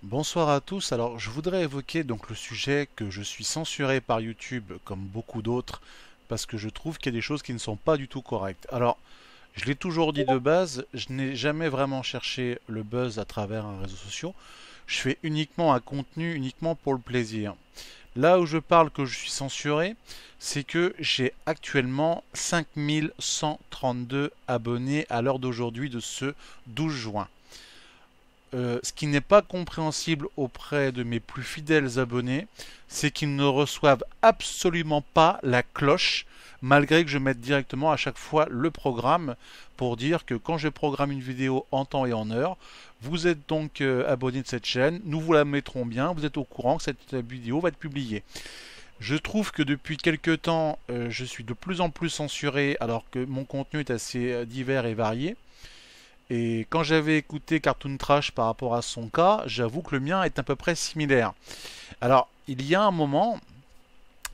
Bonsoir à tous. Alors, je voudrais évoquer donc le sujet que je suis censuré par YouTube comme beaucoup d'autres parce que je trouve qu'il y a des choses qui ne sont pas du tout correctes. Alors, je l'ai toujours dit de base, je n'ai jamais vraiment cherché le buzz à travers un réseau social. Je fais uniquement un contenu uniquement pour le plaisir. Là où je parle que je suis censuré, c'est que j'ai actuellement 5132 abonnés à l'heure d'aujourd'hui de ce 12 juin. Ce qui n'est pas compréhensible auprès de mes plus fidèles abonnés, c'est qu'ils ne reçoivent absolument pas la cloche, malgré que je mette directement à chaque fois le programme pour dire que quand je programme une vidéo en temps et en heure, vous êtes donc abonné de cette chaîne, nous vous la mettrons bien, vous êtes au courant que cette vidéo va être publiée. Je trouve que depuis quelques temps, je suis de plus en plus censuré alors que mon contenu est assez divers et varié. Et quand j'avais écouté Cartoon Trash par rapport à son cas, j'avoue que le mien est à peu près similaire. Alors, il y a un moment,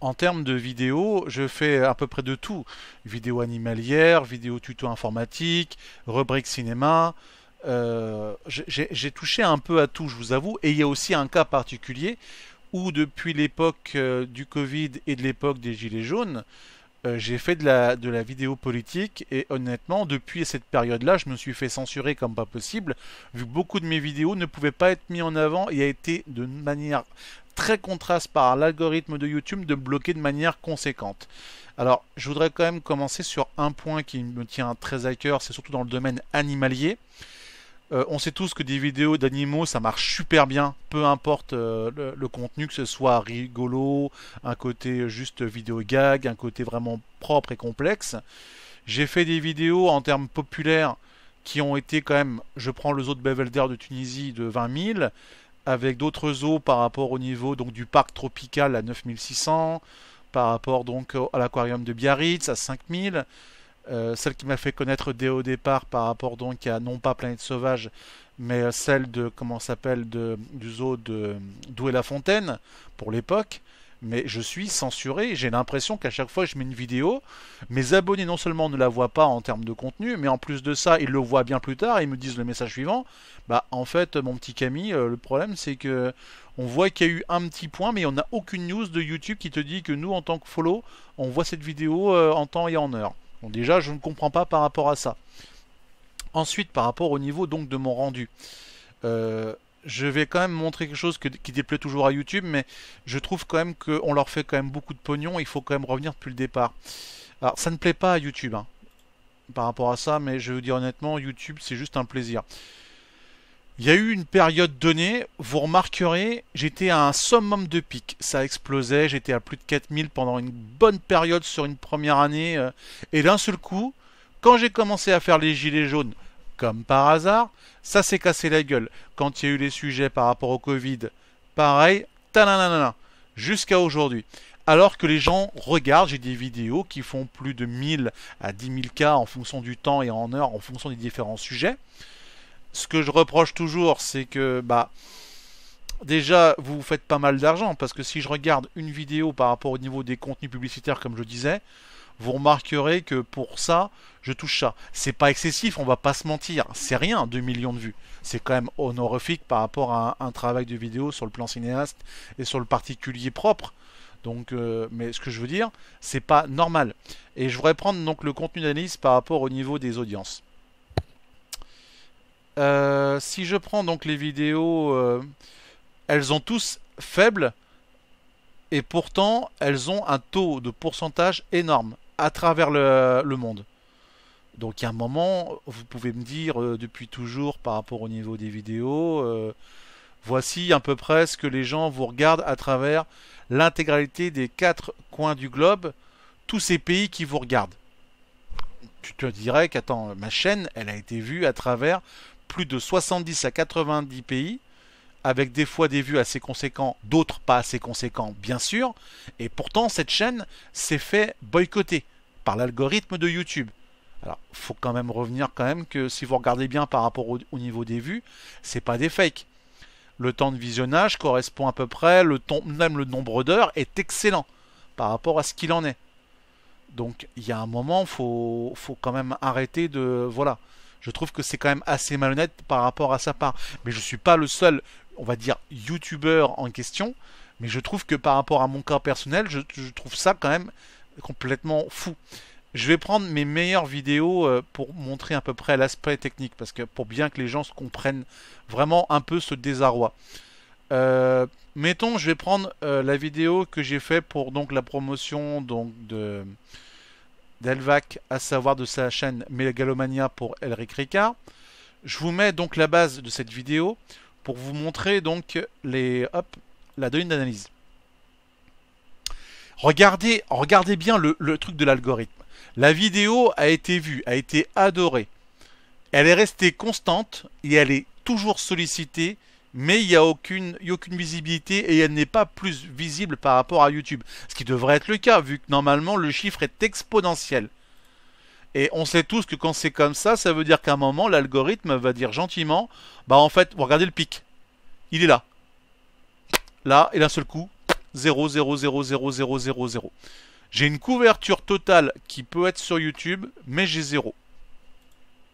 en termes de vidéos, je fais à peu près de tout. Vidéo animalière, vidéo tuto informatique, rubrique cinéma. J'ai touché un peu à tout, je vous avoue. Et il y a aussi un cas particulier où depuis l'époque du Covid et de l'époque des Gilets jaunes, j'ai fait de la vidéo politique et honnêtement, depuis cette période-là, je me suis fait censurer comme pas possible, vu que beaucoup de mes vidéos ne pouvaient pas être mis en avant et a été de manière très contraste par l'algorithme de YouTube de bloquer de manière conséquente. Alors, je voudrais quand même commencer sur un point qui me tient très à cœur, c'est surtout dans le domaine animalier. On sait tous que des vidéos d'animaux, ça marche super bien, peu importe le contenu, que ce soit rigolo, un côté juste vidéo gag, un côté vraiment propre et complexe. J'ai fait des vidéos en termes populaires qui ont été quand même, je prends le zoo de Belvédère de Tunisie de 20 000, avec d'autres zoos par rapport au niveau donc du parc tropical à 9600, par rapport donc à l'aquarium de Biarritz à 5000. Celle qui m'a fait connaître dès au départ par rapport donc à non pas Planète Sauvage, mais celle de comment s'appelle du zoo de Douai-la-Fontaine pour l'époque. Mais je suis censuré. J'ai l'impression qu'à chaque fois que je mets une vidéo, mes abonnés non seulement ne la voient pas en termes de contenu, mais en plus de ça, ils le voient bien plus tard et ils me disent le message suivant. Bah en fait, mon petit Camille, le problème c'est que on voit qu'il y a eu un petit point, mais on n'a aucune news de YouTube qui te dit que nous, en tant que follow, on voit cette vidéo en temps et en heure. Donc déjà, je ne comprends pas par rapport à ça. Ensuite, par rapport au niveau donc de mon rendu, euh, je vais quand même montrer quelque chose qui déplaît toujours à YouTube, mais je trouve quand même qu'on leur fait quand même beaucoup de pognon. Il faut quand même revenir depuis le départ. Alors, ça ne plaît pas à YouTube par rapport à ça, mais je veux dire honnêtement, YouTube, c'est juste un plaisir. Il y a eu une période donnée, vous remarquerez, j'étais à un summum de pic. Ça explosait, j'étais à plus de 4000 pendant une bonne période sur une première année. Et d'un seul coup, quand j'ai commencé à faire les gilets jaunes, comme par hasard, ça s'est cassé la gueule. Quand il y a eu les sujets par rapport au Covid, pareil, talanana, jusqu'à aujourd'hui. Alors que les gens regardent, j'ai des vidéos qui font plus de 1000 à 10 000 cas en fonction du temps et en heure, en fonction des différents sujets. Ce que je reproche toujours, c'est que bah déjà vous faites pas mal d'argent parce que si je regarde une vidéo par rapport au niveau des contenus publicitaires comme je disais, vous remarquerez que pour ça, je touche ça. C'est pas excessif, on va pas se mentir, c'est rien 2 millions de vues. C'est quand même honorifique par rapport à un travail de vidéo sur le plan cinéaste et sur le particulier propre. Donc, mais ce que je veux dire, c'est pas normal. Et je voudrais prendre donc le contenu d'analyse par rapport au niveau des audiences. Si je prends donc les vidéos, elles ont tous faibles et pourtant elles ont un taux de pourcentage énorme à travers le monde. Donc il y a un moment, vous pouvez me dire depuis toujours par rapport au niveau des vidéos, voici à peu près ce que les gens vous regardent à travers l'intégralité des quatre coins du globe, tous ces pays qui vous regardent. Tu te dirais qu'attends, ma chaîne, elle a été vue à travers plus de 70 à 90 pays, avec des fois des vues assez conséquents, d'autres pas assez conséquents, bien sûr, et pourtant cette chaîne s'est fait boycotter par l'algorithme de YouTube. Alors, faut quand même revenir quand même que si vous regardez bien par rapport au niveau des vues, c'est pas des fakes. Le temps de visionnage correspond à peu près, même le nombre d'heures est excellent par rapport à ce qu'il en est. Donc il y a un moment, faut quand même arrêter de voilà. Je trouve que c'est quand même assez malhonnête par rapport à sa part. Mais je suis pas le seul, on va dire, youtubeur en question. Mais je trouve que par rapport à mon cas personnel, je trouve ça quand même complètement fou. Je vais prendre mes meilleures vidéos pour montrer à peu près l'aspect technique, parce que pour bien que les gens se comprennent vraiment un peu ce désarroi. Mettons, je vais prendre la vidéo que j'ai fait pour donc la promotion donc d'Elvac, à savoir de sa chaîne Megalomania pour Elric Ricard. Je vous mets donc la base de cette vidéo pour vous montrer donc la donnée d'analyse. Regardez bien le truc de l'algorithme. La vidéo a été vue, a été adorée. Elle est restée constante et elle est toujours sollicitée, mais il n'y a aucune visibilité et elle n'est pas plus visible par rapport à YouTube. Ce qui devrait être le cas, vu que normalement le chiffre est exponentiel. Et on sait tous que quand c'est comme ça veut dire qu'à un moment, l'algorithme va dire gentiment, bah en fait, vous regardez le pic. Il est là. Là, et d'un seul coup, 0, 0, 0, 0, 0, 0, 0. J'ai une couverture totale qui peut être sur YouTube, mais j'ai 0.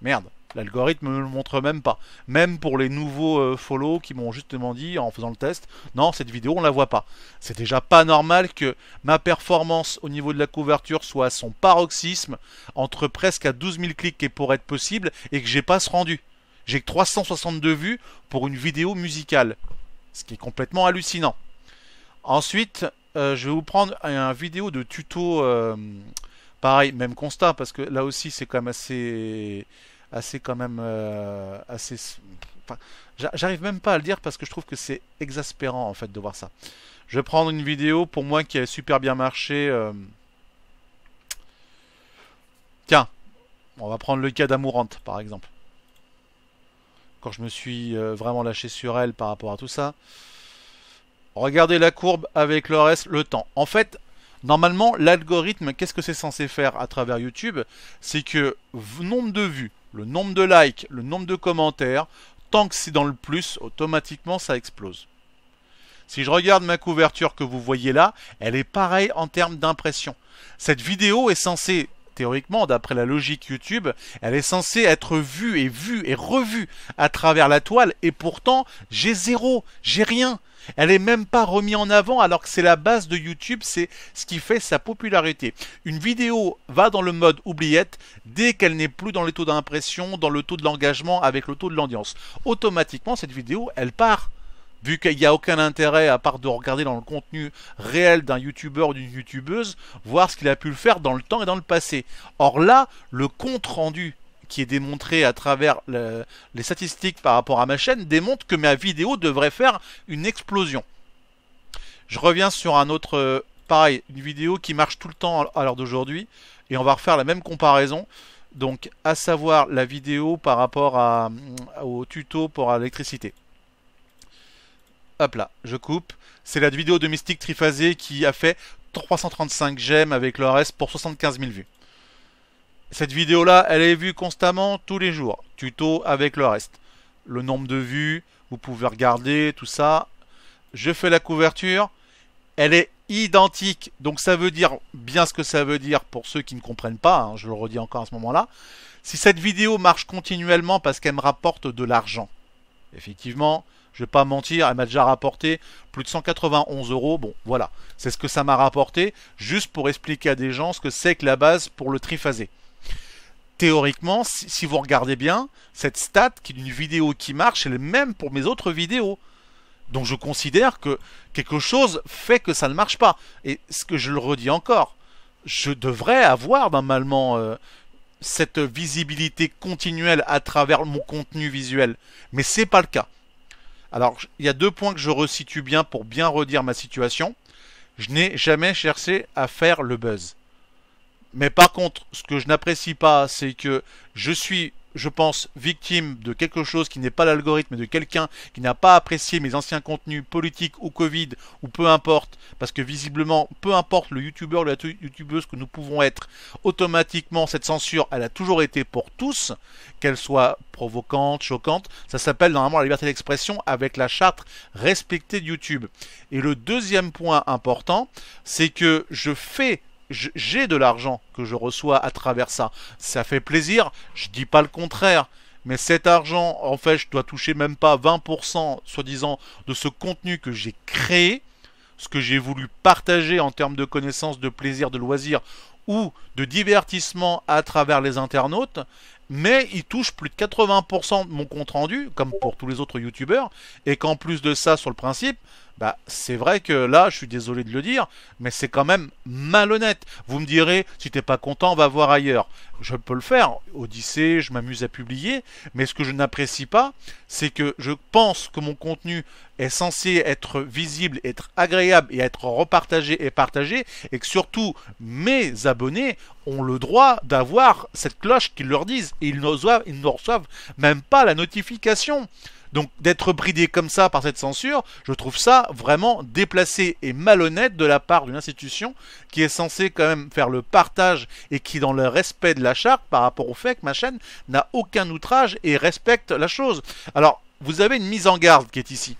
Merde, l'algorithme ne me le montre même pas. Même pour les nouveaux follow qui m'ont justement dit en faisant le test, non, cette vidéo on la voit pas. C'est déjà pas normal que ma performance au niveau de la couverture soit à son paroxysme, entre presque à 12 000 clics qui pourrait être possible, et que j'ai pas ce rendu. J'ai que 362 vues pour une vidéo musicale. Ce qui est complètement hallucinant. Ensuite, je vais vous prendre une vidéo de tuto, pareil, même constat, parce que là aussi c'est quand même assez enfin, j'arrive même pas à le dire parce que je trouve que c'est exaspérant en fait de voir ça. Je vais prendre une vidéo pour moi qui a super bien marché. Tiens, on va prendre le cas d'Amourante par exemple. Quand je me suis vraiment lâché sur elle par rapport à tout ça. Regardez la courbe avec le reste, le temps. En fait, normalement, l'algorithme, qu'est-ce que c'est censé faire à travers YouTube? C'est que le nombre de vues, le nombre de likes, le nombre de commentaires, tant que c'est dans le plus, automatiquement, ça explose. Si je regarde ma couverture que vous voyez là, elle est pareille en termes d'impression. Cette vidéo est censée, théoriquement, d'après la logique YouTube, elle est censée être vue et revue à travers la toile, et pourtant, j'ai 0, j'ai rien. Elle est même pas remise en avant alors que c'est la base de YouTube, c'est ce qui fait sa popularité. Une vidéo va dans le mode oubliette dès qu'elle n'est plus dans les taux d'impression, dans le taux de l'engagement avec le taux de l'audience. Automatiquement, cette vidéo, elle part. Vu qu'il n'y a aucun intérêt à part de regarder dans le contenu réel d'un youtubeur ou d'une youtubeuse, voir ce qu'il a pu le faire dans le temps et dans le passé. Or là, le compte rendu qui est démontré à travers les statistiques par rapport à ma chaîne, démontre que ma vidéo devrait faire une explosion. Je reviens sur un autre, pareil, une vidéo qui marche tout le temps à l'heure d'aujourd'hui, et on va refaire la même comparaison, donc à savoir la vidéo par rapport au tuto pour l'électricité. Hop là, je coupe. C'est la vidéo de Mystique Triphasé qui a fait 335 j'aime avec le reste pour 75 000 vues. Cette vidéo-là, elle est vue constamment tous les jours. Tuto avec le reste. Le nombre de vues, vous pouvez regarder, tout ça. Je fais la couverture. Elle est identique. Donc ça veut dire bien ce que ça veut dire pour ceux qui ne comprennent pas. Hein, je le redis encore à ce moment-là. Si cette vidéo marche continuellement parce qu'elle me rapporte de l'argent. Effectivement, je vais pas mentir, elle m'a déjà rapporté plus de 191 €. Bon, voilà. C'est ce que ça m'a rapporté. Juste pour expliquer à des gens ce que c'est que la base pour le triphasé. Théoriquement, si vous regardez bien, cette stat qui est une vidéo qui marche, elle est même pour mes autres vidéos. Donc je considère que quelque chose fait que ça ne marche pas. Et ce que je le redis encore, je devrais avoir normalement cette visibilité continuelle à travers mon contenu visuel. Mais c'est pas le cas. Alors, il y a 2 points que je resitue bien pour bien redire ma situation. Je n'ai jamais cherché à faire le buzz. Mais par contre, ce que je n'apprécie pas, c'est que je suis, je pense, victime de quelque chose qui n'est pas l'algorithme, mais de quelqu'un qui n'a pas apprécié mes anciens contenus politiques ou Covid, ou peu importe, parce que visiblement, peu importe le youtubeur ou la youtubeuse que nous pouvons être, automatiquement, cette censure, elle a toujours été pour tous, qu'elle soit provocante, choquante. Ça s'appelle normalement la liberté d'expression avec la charte respectée de YouTube. Et le deuxième point important, c'est que je fais j'ai de l'argent que je reçois à travers ça. Ça fait plaisir, je dis pas le contraire. Mais cet argent, en fait, je dois toucher même pas 20%, soi-disant, de ce contenu que j'ai créé, ce que j'ai voulu partager en termes de connaissances, de plaisir, de loisirs ou de divertissement à travers les internautes, mais il touche plus de 80% de mon compte rendu, comme pour tous les autres youtubeurs, et qu'en plus de ça, sur le principe, bah, c'est vrai que là, je suis désolé de le dire, mais c'est quand même malhonnête. Vous me direz, si t'es pas content, va voir ailleurs. Je peux le faire, Odyssée, je m'amuse à publier, mais ce que je n'apprécie pas, c'est que je pense que mon contenu est censé être visible, être agréable et être repartagé et partagé, et que surtout mes abonnés ont le droit d'avoir cette cloche qu'ils leur disent, et ils ne reçoivent même pas la notification. Donc d'être bridé comme ça par cette censure, je trouve ça vraiment déplacé et malhonnête de la part d'une institution qui est censée quand même faire le partage et qui, dans le respect de la charte par rapport au fait que ma chaîne n'a aucun outrage et respecte la chose. Alors, vous avez une mise en garde qui est ici.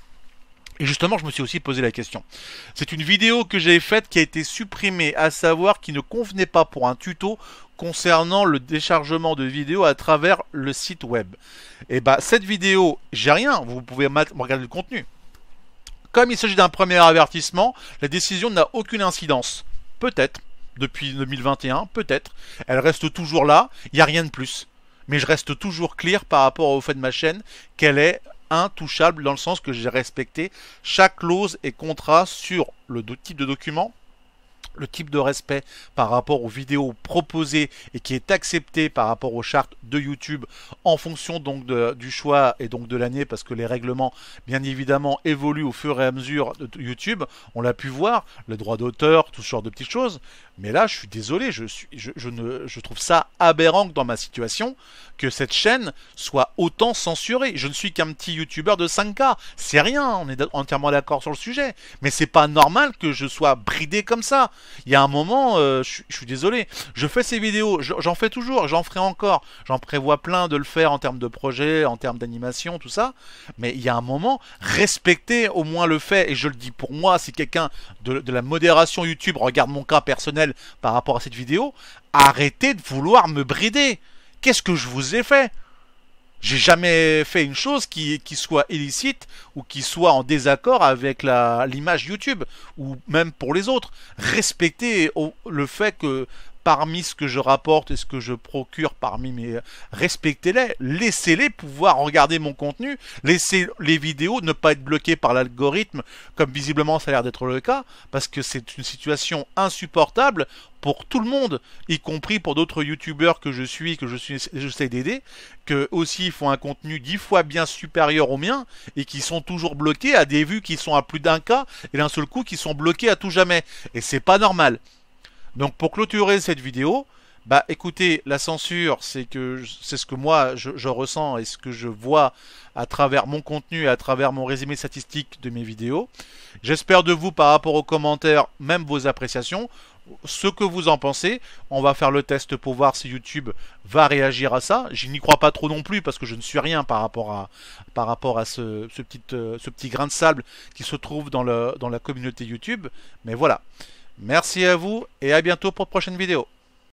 Et justement, je me suis aussi posé la question. C'est une vidéo que j'ai faite qui a été supprimée, à savoir qui ne convenait pas pour un tuto concernant le déchargement de vidéos à travers le site web. Et bah cette vidéo, j'ai rien, vous pouvez regarder le contenu. Comme il s'agit d'un premier avertissement, la décision n'a aucune incidence. Peut-être, depuis 2021, peut-être. Elle reste toujours là, il n'y a rien de plus. Mais je reste toujours clear par rapport au fait de ma chaîne qu'elle est intouchable dans le sens que j'ai respecté chaque clause et contrat sur le type de document, le type de respect par rapport aux vidéos proposées et qui est accepté par rapport aux chartes de YouTube en fonction donc du choix et donc de l'année, parce que les règlements bien évidemment évoluent au fur et à mesure de YouTube. On l'a pu voir, le droit d'auteur, tout ce genre de petites choses. Mais là, je suis désolé, je trouve ça aberrant dans ma situation que cette chaîne soit autant censurée. Je ne suis qu'un petit youtubeur de 5K, c'est rien, on est entièrement d'accord sur le sujet. Mais c'est pas normal que je sois bridé comme ça. Il y a un moment, je suis désolé, je fais ces vidéos, j'en fais toujours, j'en ferai encore. J'en prévois plein de le faire en termes de projet, en termes d'animation, tout ça. Mais il y a un moment, respectez au moins le fait, et je le dis pour moi, si quelqu'un de la modération YouTube regarde mon cas personnel par rapport à cette vidéo, arrêtez de vouloir me brider. Qu'est-ce que je vous ai fait? J'ai jamais fait une chose qui soit illicite ou qui soit en désaccord avec l'image YouTube, ou même pour les autres. Respectez le fait que parmi ce que je rapporte et ce que je procure parmi mes... Respectez-les, laissez-les pouvoir regarder mon contenu, laissez les vidéos ne pas être bloquées par l'algorithme, comme visiblement ça a l'air d'être le cas, parce que c'est une situation insupportable pour tout le monde, y compris pour d'autres youtubeurs que j'essaie d'aider, que aussi font un contenu 10 fois bien supérieur au mien, et qui sont toujours bloqués à des vues qui sont à plus d'un K, et d'un seul coup qui sont bloqués à tout jamais. Et c'est pas normal. Donc pour clôturer cette vidéo, bah écoutez, la censure, c'est ce que moi je ressens et ce que je vois à travers mon contenu et à travers mon résumé statistique de mes vidéos. J'espère de vous par rapport aux commentaires, même vos appréciations, ce que vous en pensez. On va faire le test pour voir si YouTube va réagir à ça. Je n'y crois pas trop non plus parce que je ne suis rien par rapport à ce petit grain de sable qui se trouve dans la communauté YouTube. Mais voilà. Merci à vous et à bientôt pour de prochaines vidéos.